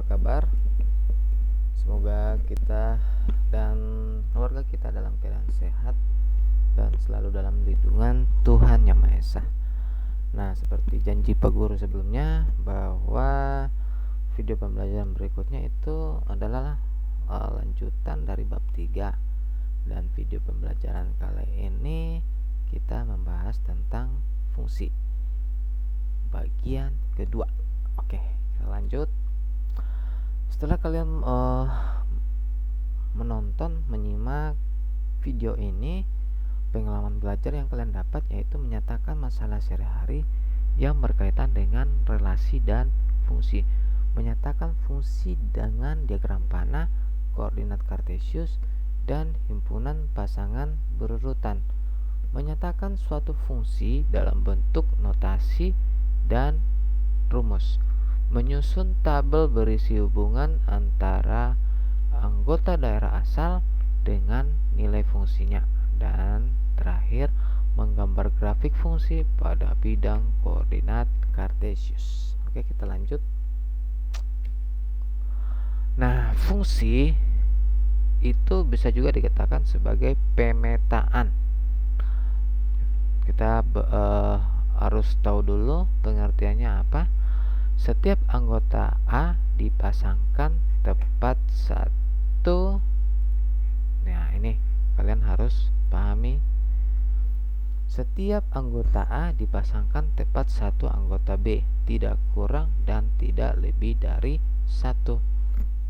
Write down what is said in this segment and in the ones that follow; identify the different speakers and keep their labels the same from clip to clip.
Speaker 1: apa kabar? Semoga kita dan keluarga kita dalam keadaan sehat dan selalu dalam lindungan Tuhan Yang Maha Esa. Nah, seperti janji Pak Guru sebelumnya bahwa video pembelajaran berikutnya itu adalah lanjutan dari bab 3. Dan video pembelajaran kali ini kita membahas tentang fungsi bagian kedua. Oke, kita lanjut. Setelah kalian menyimak video ini, pengalaman belajar yang kalian dapat yaitu menyatakan masalah sehari-hari yang berkaitan dengan relasi dan fungsi, menyatakan fungsi dengan diagram panah, koordinat kartesius, dan himpunan pasangan berurutan, menyatakan suatu fungsi dalam bentuk notasi dan rumus, menyusun tabel berisi hubungan antara anggota daerah asal dengan nilai fungsinya, dan terakhir menggambar grafik fungsi pada bidang koordinat kartesius. Oke, kita lanjut. Nah, fungsi itu bisa juga dikatakan sebagai pemetaan. Kita harus tahu dulu pengertiannya apa. Setiap anggota A dipasangkan tepat satu. Nah, ini kalian harus pahami. Setiap anggota A dipasangkan tepat satu anggota B, tidak kurang dan tidak lebih dari satu.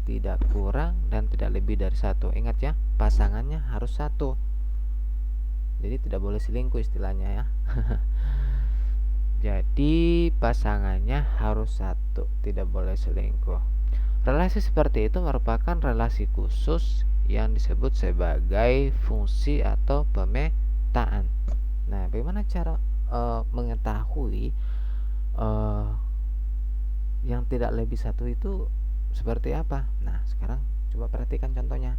Speaker 1: Tidak kurang dan tidak lebih dari satu. Ingat ya, pasangannya harus satu. Jadi tidak boleh selingkuh istilahnya ya. Jadi pasangannya harus satu, tidak boleh selingkuh. Relasi seperti itu merupakan relasi khusus yang disebut sebagai fungsi atau pemetaan. Nah, bagaimana cara mengetahui yang tidak lebih satu itu seperti apa? Nah, sekarang coba perhatikan contohnya.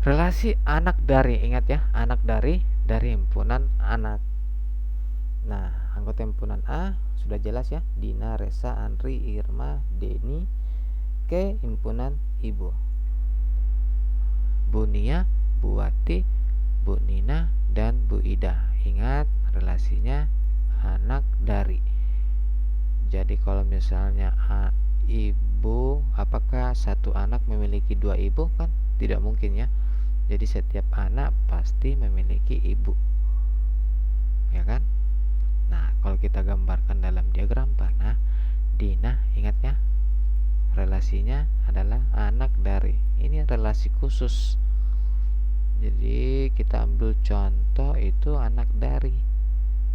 Speaker 1: Relasi anak dari, ingat ya, anak dari himpunan anak. Nah, anggota himpunan A sudah jelas ya, Dina, Resa, Andri, Irma, Deni. Ke himpunan ibu, Bu Nia, Bu Wati, Bu Nina, dan Bu Ida. Ingat relasinya anak dari. Jadi kalau misalnya ibu, apakah satu anak memiliki dua ibu? Kan tidak mungkin ya. Jadi setiap anak pasti memiliki ibu, ya kan? Nah, kalau kita gambarkan dalam diagram panah, Dina, ingat ya, relasinya adalah anak dari. Ini relasi khusus. Jadi kita ambil contoh itu anak dari.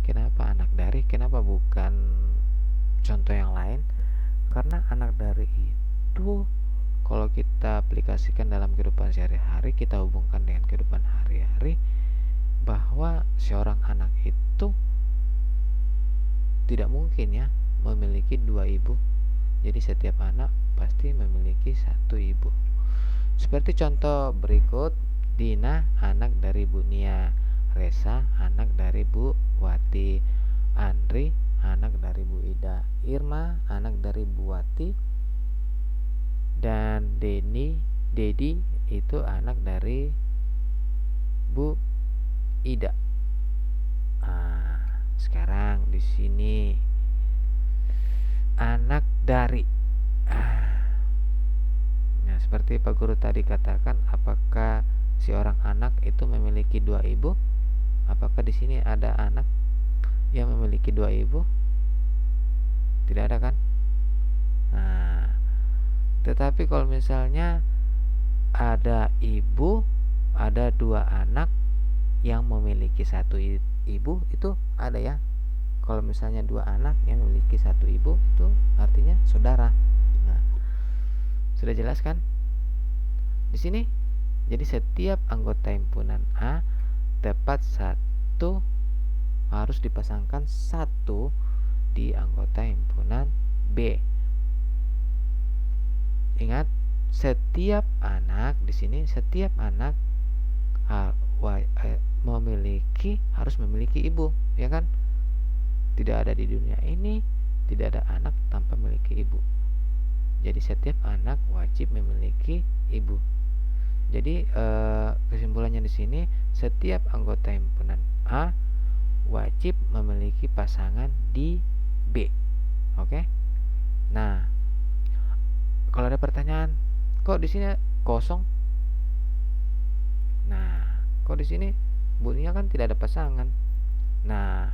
Speaker 1: Kenapa anak dari? Kenapa bukan contoh yang lain? Karena anak dari itu kalau kita aplikasikan dalam kehidupan sehari-hari, kita hubungkan dengan kehidupan hari-hari, bahwa seorang anak itu tidak mungkin ya memiliki dua ibu. Jadi setiap anak pasti memiliki satu ibu. Seperti contoh berikut, Dina anak dari Bu Nia, Resa anak dari Bu Wati, Andri anak dari Bu Ida, Irma anak dari Bu Wati, dan Dedi itu anak dari Bu Ida. Nah, sekarang di sini anak dari. Nah, seperti Pak Guru tadi katakan, apakah si orang anak itu memiliki dua ibu? Apakah di sini ada anak yang memiliki dua ibu? Tidak ada kan? Nah, tetapi kalau misalnya ada ibu, ada dua anak yang memiliki satu ibu, itu ada ya. Kalau misalnya dua anak yang memiliki satu ibu, itu artinya saudara. Nah, sudah jelas kan? Di sini, jadi setiap anggota himpunan A tepat satu harus dipasangkan satu di anggota himpunan B. Ingat, setiap anak di sini, setiap anak harus memiliki ibu, ya kan? Tidak ada di dunia ini tidak ada anak tanpa memiliki ibu. Jadi setiap anak wajib memiliki ibu. Jadi kesimpulannya di sini, setiap anggota himpunan A wajib memiliki pasangan di B. Oke. Nah, kalau ada pertanyaan, kok di sini kosong? Nah, kok di sini bunyinya kan tidak ada pasangan. Nah,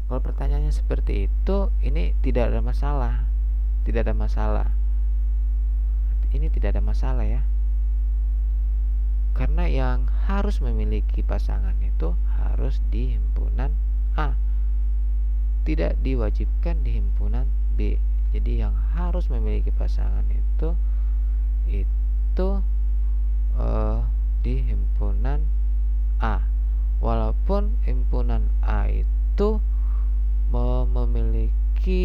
Speaker 1: kalau pertanyaannya seperti itu, ini tidak ada masalah. Tidak ada masalah. Ini tidak ada masalah ya. Karena yang harus memiliki pasangan itu harus di himpunan A. Tidak diwajibkan di himpunan B. Jadi yang harus memiliki pasangan itu di himpunan A. Walaupun himpunan A itu memiliki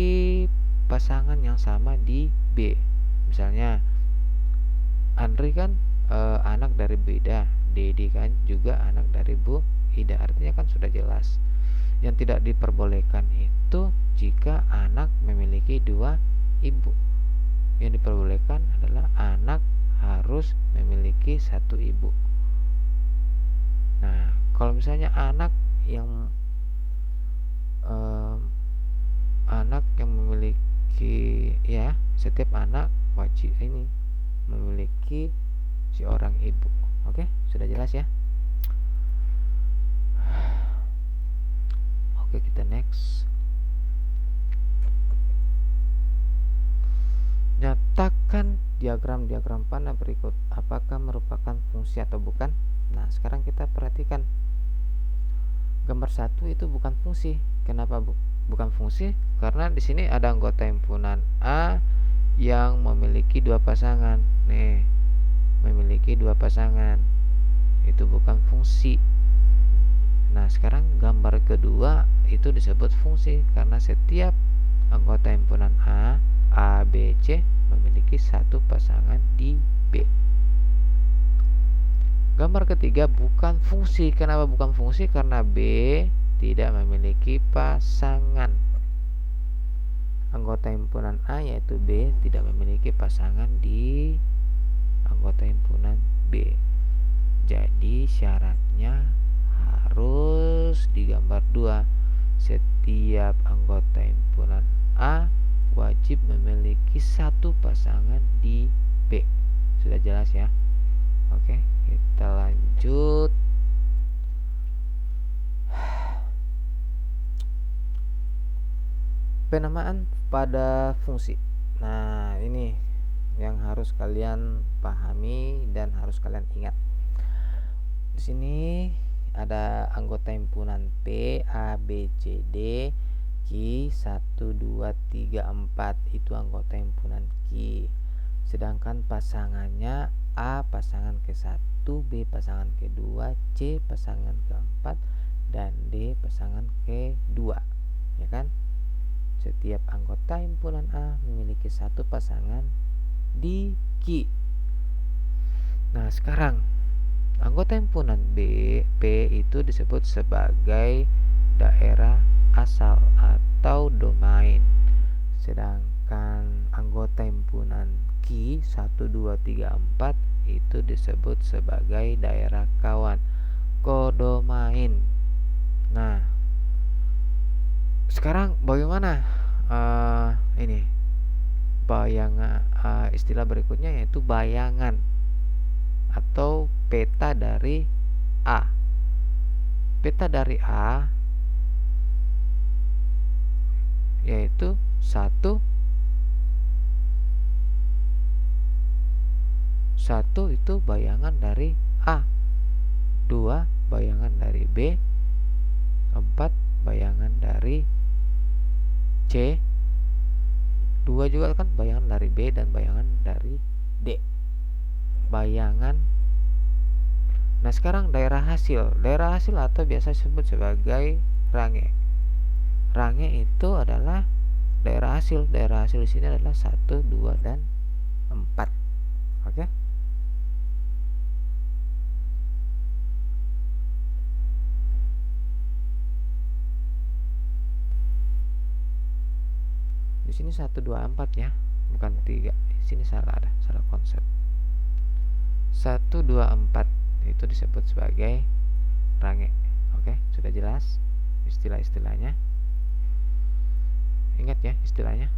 Speaker 1: pasangan yang sama di B. Misalnya Andri kan anak dari Bu Ida, Dedi kan juga anak dari Bu Ida. Artinya kan sudah jelas. Yang tidak diperbolehkan itu jika anak memiliki dua ibu. Yang diperbolehkan adalah anak harus memiliki satu ibu. Nah, kalau misalnya anak yang memiliki, ya, setiap anak wajib ini memiliki seorang ibu. Oke, sudah jelas ya. Oke, kita next. Nyatakan diagram panah berikut apakah merupakan fungsi atau bukan. Nah, sekarang kita perhatikan gambar 1 itu bukan fungsi. Kenapa bukan fungsi? Karena di sini ada anggota himpunan A yang memiliki dua pasangan. Nih, memiliki dua pasangan. Itu bukan fungsi. Nah, sekarang gambar kedua itu disebut fungsi karena setiap anggota himpunan A, B, C memiliki satu pasangan di B. Gambar ketiga bukan fungsi. Kenapa bukan fungsi? Karena B tidak memiliki pasangan. Anggota himpunan A yaitu B tidak memiliki pasangan di anggota himpunan B. Jadi syaratnya harus di gambar 2. Setiap anggota himpunan A wajib memiliki satu pasangan di B. Sudah jelas ya? Oke, kita lanjut. Penamaan pada fungsi. Nah, ini yang harus kalian pahami dan harus kalian ingat. Di sini ada anggota himpunan P, A, B, C, D, Q, 1, 2, 3, 4. Itu anggota himpunan Q. Sedangkan pasangannya A pasangan ke-1, B pasangan ke-2, C pasangan ke-4, dan D pasangan ke-2. Ya kan? Setiap anggota himpunan A memiliki satu pasangan di Q. Nah, sekarang anggota himpunan P itu disebut sebagai daerah asal atau domain. Sedangkan anggota himpunan Q 1, 2, 3, 4 itu disebut sebagai daerah kawan, kodomain. Nah, sekarang bagaimana ini bayangan, istilah berikutnya yaitu bayangan atau peta dari A. Peta dari A yaitu 1 itu bayangan dari A, 2 bayangan dari B, 4 bayangan dari C, 2 juga kan bayangan dari B dan bayangan dari D. Bayangan. Nah, sekarang daerah hasil. Daerah hasil atau biasa disebut sebagai range. Range itu adalah daerah hasil. Daerah hasil di sini adalah 1, 2, dan 4. Oke? Di sini 1, 2, 4 ya. bukan 3. Sini salah, ada salah konsep. 1, 2, 4 itu disebut sebagai range. Oke, sudah jelas istilah-istilahnya. Ingat ya istilahnya.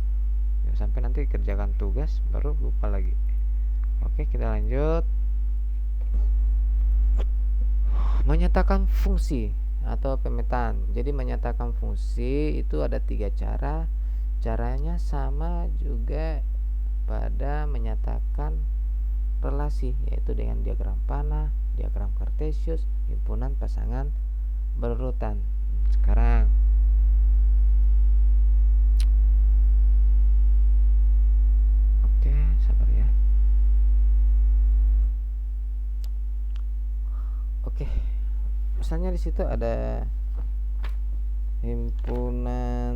Speaker 1: Jangan sampai nanti kerjakan tugas baru lupa lagi. Oke, kita lanjut. Menyatakan fungsi atau pemetaan. Jadi menyatakan fungsi itu ada 3 cara. Caranya sama juga pada menyatakan relasi, yaitu dengan diagram panah, diagram kartesius, himpunan pasangan berurutan. Sekarang oke, sabar ya. Oke, misalnya di situ ada himpunan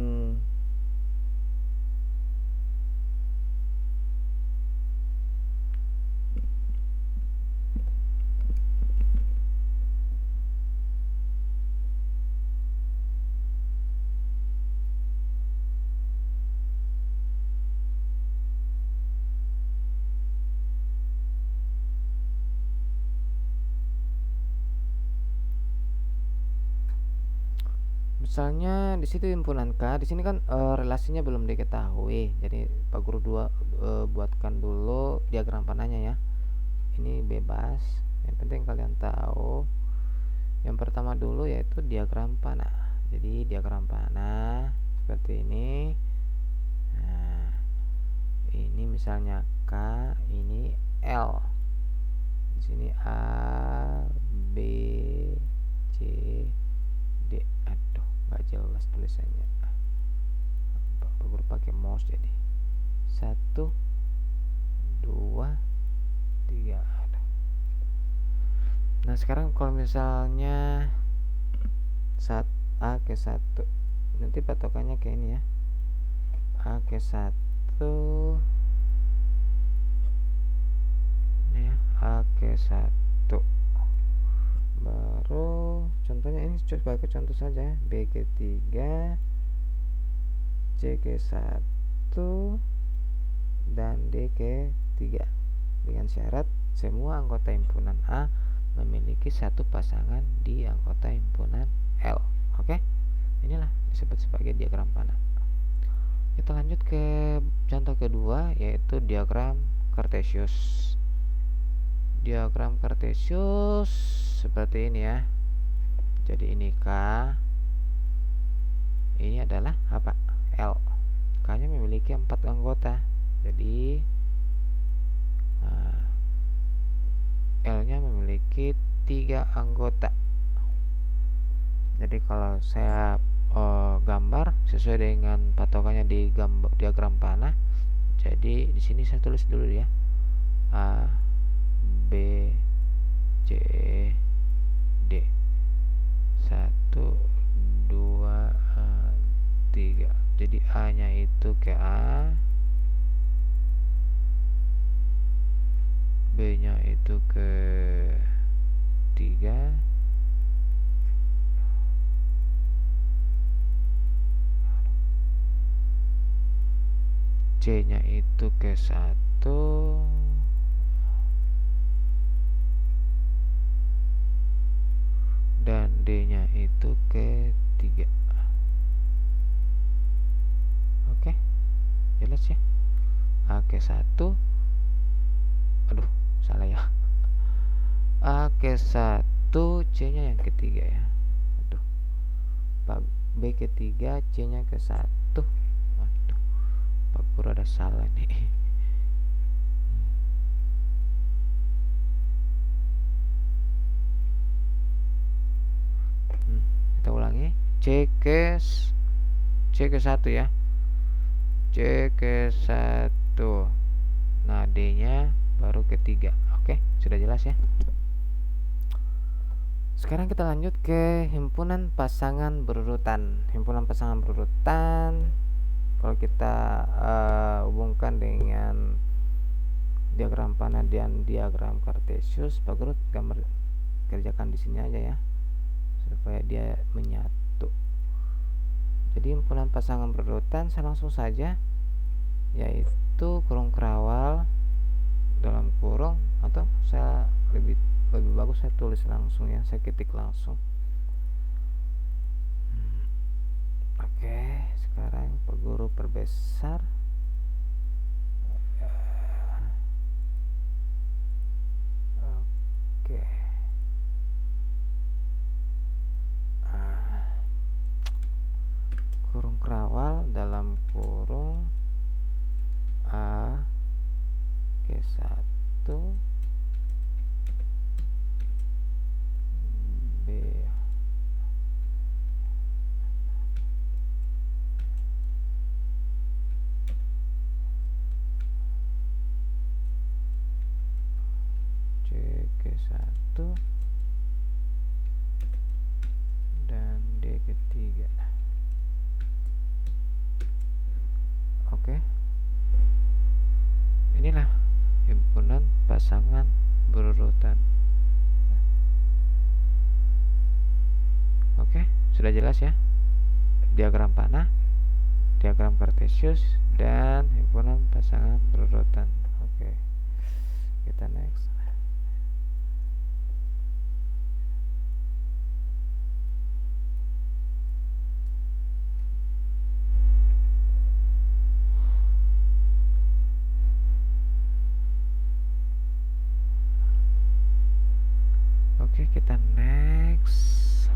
Speaker 1: misalnya di situ himpunan K, di sini kan relasinya belum diketahui. Jadi Pak Guru buatkan dulu diagram panahnya ya. Ini bebas, yang penting kalian tahu. Yang pertama dulu yaitu diagram panah. Jadi diagram panah seperti ini. Nah, ini misalnya K, ini L. Di sini A, B, C, D. Aduh, nggak jelas tulisannya. Pak Guru pakai mouse jadi 1, 2, 3. Nah sekarang kalau misalnya A ke 1, nanti patokannya kayak ini ya. A ke 1 ini ya, A ke 1. Baru contohnya ini sebagai contoh saja ya. B ke 3, C ke 1, dan D ke 3. Dengan syarat semua anggota himpunan A memiliki satu pasangan di anggota himpunan L. Oke, inilah disebut sebagai diagram panah. Kita lanjut ke contoh kedua, yaitu diagram kartesius. Diagram kartesius seperti ini ya. Jadi ini K, ini adalah apa? L. K nya memiliki 4 anggota. Jadi L nya memiliki 3 anggota. Jadi kalau saya gambar sesuai dengan patokannya di diagram panah. Jadi di sini saya tulis dulu ya. A, B, C, D. 1, 2, 3. Jadi A nya itu ke A, B nya itu ke 3, C nya itu ke 1, dan D nya itu ke 3. Oke, jelas ya. A ke 1, aduh salah ya, A ke 1, C nya yang ketiga ya. Aduh, B ke 3, C nya ke 1. Aduh, Pak Guru ada salah nih. Kita ulangi. C ke 1 ya. C ke 1. Nah, D nya baru ke 3. Oke, sudah jelas ya. Sekarang kita lanjut ke himpunan pasangan berurutan. Himpunan pasangan berurutan kalau kita hubungkan dengan diagram panah dan diagram kartesius, Pak Guru gambar kerjakan di sini aja ya supaya dia menyatu. Jadi himpunan pasangan berurutan saya langsung saja, yaitu itu kurung kerawal dalam kurung, atau saya lebih bagus saya tulis langsung ya, saya ketik langsung. Oke, sekarang Pak Guru perbesar. Oke. Kurung kerawal dalam kurung A G1 B C G1 dan D ketiga. Oke. Inilah himpunan pasangan berurutan. Oke, sudah jelas ya. Diagram panah, diagram kartesius, dan himpunan pasangan berurutan. Oke. Kita next. Oke, kita next.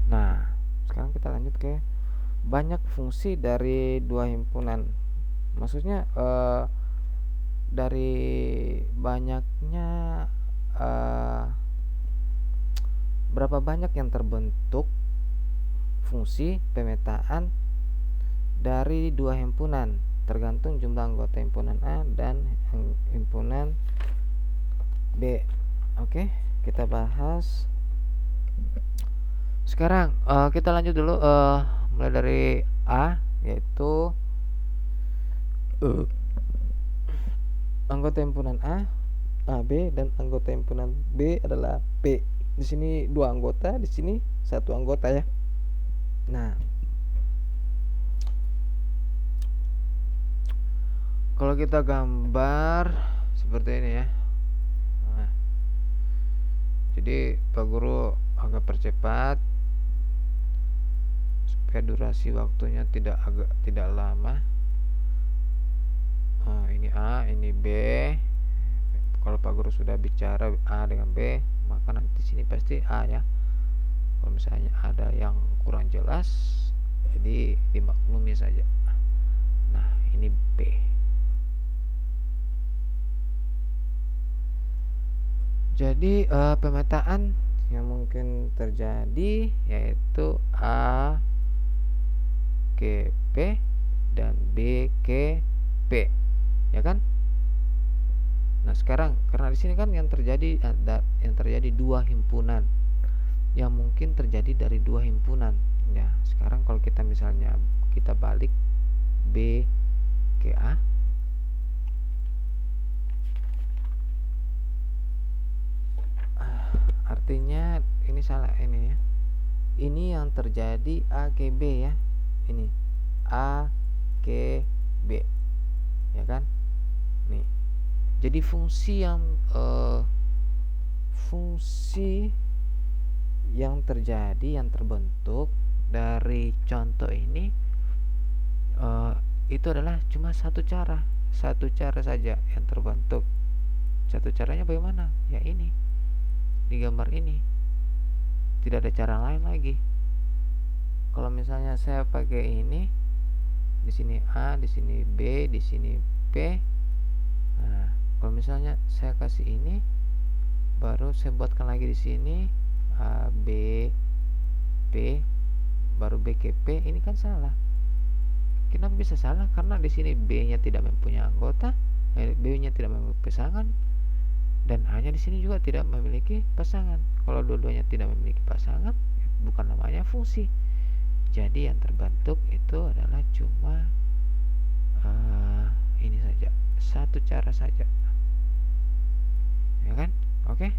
Speaker 1: Nah, sekarang kita lanjut ke banyak fungsi dari dua himpunan. Maksudnya dari banyaknya berapa banyak yang terbentuk fungsi pemetaan dari dua himpunan, tergantung jumlah anggota himpunan A dan himpunan B. Oke, kita bahas. Sekarang kita lanjut dulu, mulai dari A, yaitu anggota himpunan A, AB, dan anggota himpunan B adalah P. Di sini dua anggota, di sini satu anggota ya. Nah, kalau kita gambar seperti ini ya. Nah, jadi Pak Guru agak percepat supaya durasi waktunya tidak lama. Ini A, ini B. Kalau Pak Guru sudah bicara A dengan B, maka nanti sini pasti A ya. Kalau misalnya ada yang kurang jelas, jadi dimaklumi saja. Nah, ini B. Jadi pemetaan yang mungkin terjadi yaitu A ke P dan B ke P, ya kan? Nah, sekarang karena di sini kan yang terjadi dua himpunan, yang mungkin terjadi dari dua himpunan. Ya, sekarang kalau kita misalnya kita balik B ke A, artinya ini salah ini ya. Ini yang terjadi A ke B ya. Ini A ke B, ya kan? Nih. Jadi fungsi yang terjadi, yang terbentuk dari contoh ini itu adalah cuma satu cara saja yang terbentuk. Satu caranya bagaimana? Ya ini, di gambar ini. Tidak ada cara lain lagi. Kalau misalnya saya pakai ini, di sini A, di sini B, di sini P. Nah, kalau misalnya saya kasih ini, baru saya buatkan lagi di sini A, B, P, baru B ke P. Ini kan salah. Kenapa bisa salah? Karena di sini B-nya tidak mempunyai anggota, B-nya tidak memiliki pasangan, dan A-nya di sini juga tidak memiliki pasangan. Kalau dua-duanya tidak memiliki pasangan, bukan namanya fungsi. Jadi yang terbentuk itu adalah cuma ini saja, satu cara saja, ya kan? Oke.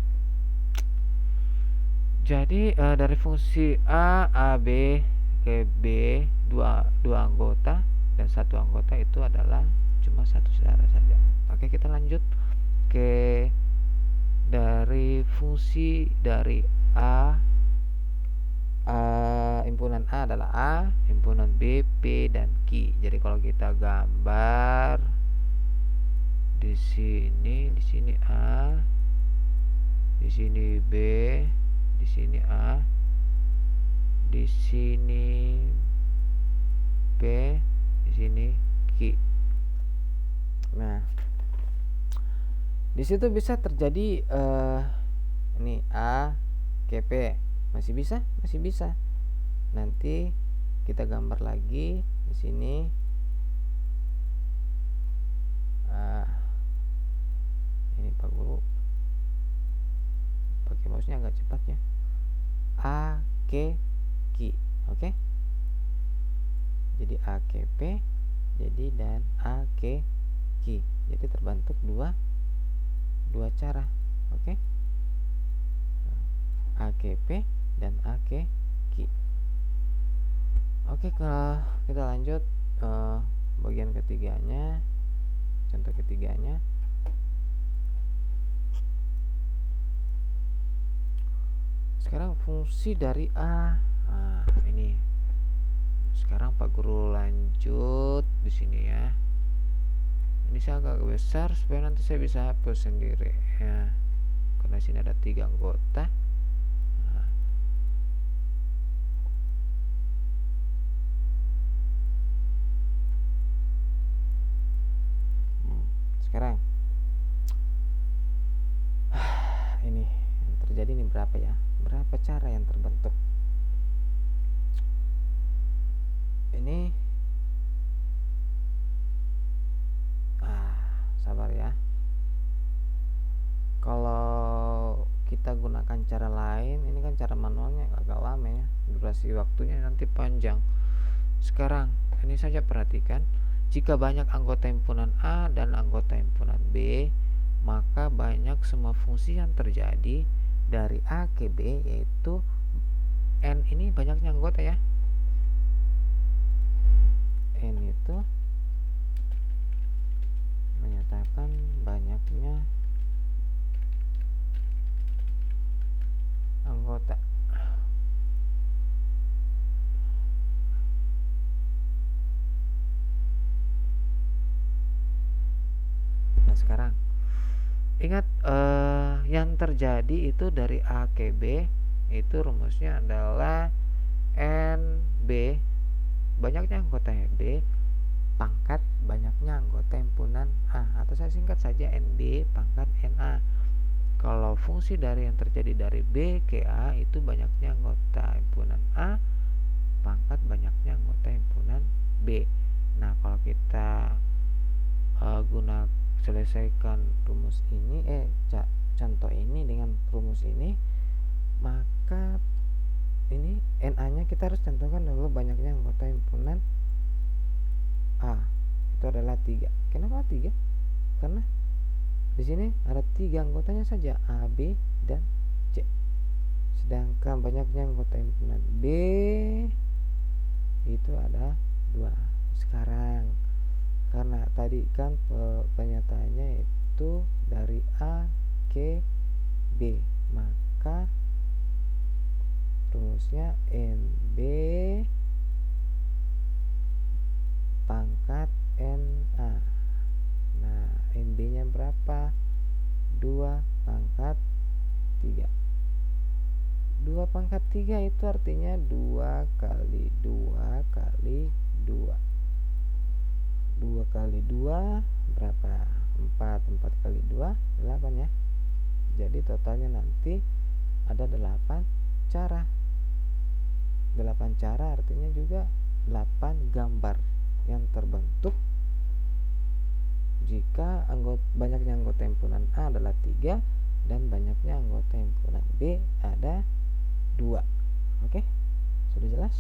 Speaker 1: Jadi dari fungsi A, AB, ke B dua anggota dan satu anggota itu adalah cuma satu saudara saja. Oke, kita lanjut ke dari fungsi dari himpunan A adalah A, himpunan B, P, dan Q. Jadi kalau kita gambar di sini A, di sini B, di sini A, di sini B, di sini Q. Nah, di situ bisa terjadi ini A, K, P. Masih bisa? Masih bisa. Nanti kita gambar lagi di sini. Ini Pak Guru pakai mouse-nya agak cepat ya. A, K, Q. Oke. Jadi A, K, P. Jadi dan A, K, Q. Jadi terbentuk dua cara. Oke. A, K, P dan A, K, Q. Oke, kalau kita lanjut bagian ketiganya, contoh ketiganya. Sekarang fungsi dari A. Nah, ini. Sekarang Pak Guru lanjut di sini ya. Ini saya agak besar supaya nanti saya bisa hapus sendiri ya. Karena sini ada 3 anggota. Sekarang ini yang terjadi ini berapa ya? Berapa cara yang terbentuk? Ini sabar ya. Kalau kita gunakan cara lain, ini kan cara manualnya agak lama ya, durasi waktunya nanti panjang. Sekarang ini saja perhatikan, jika banyak anggota himpunan A dan anggota himpunan B, maka banyak semua fungsi yang terjadi dari A ke B, yaitu N ini banyaknya anggota ya. N itu menyatakan banyaknya anggota. Nah, sekarang ingat yang terjadi itu dari A ke B itu rumusnya adalah NB banyaknya anggota B pangkat banyaknya anggota himpunan A, atau saya singkat saja NB pangkat NA. Kalau fungsi dari yang terjadi dari B ke A itu banyaknya anggota himpunan A pangkat banyaknya anggota himpunan B. Nah, kalau kita selesaikan rumus ini contoh ini dengan rumus ini, maka ini NA nya kita harus contohkan dulu banyaknya anggota himpunan A itu adalah 3. Kenapa 3? Karena di sini ada 3 anggotanya saja, A, B, dan C. Sedangkan banyaknya anggota himpunan B itu ada 2. Sekarang karena tadi kan pernyataannya itu dari A ke B, maka rumusnya NB pangkat NA. Nah, NB nya berapa? 2 pangkat 3. 2 pangkat 3 itu artinya 2 kali 2 kali 2. 2 kali 2 berapa? 4. 4 kali 2 8 ya. Jadi totalnya nanti ada 8 cara. 8 cara artinya juga 8 gambar yang terbentuk jika banyaknya anggota himpunan A adalah 3 dan banyaknya anggota himpunan B ada 2. Oke? Sudah jelas?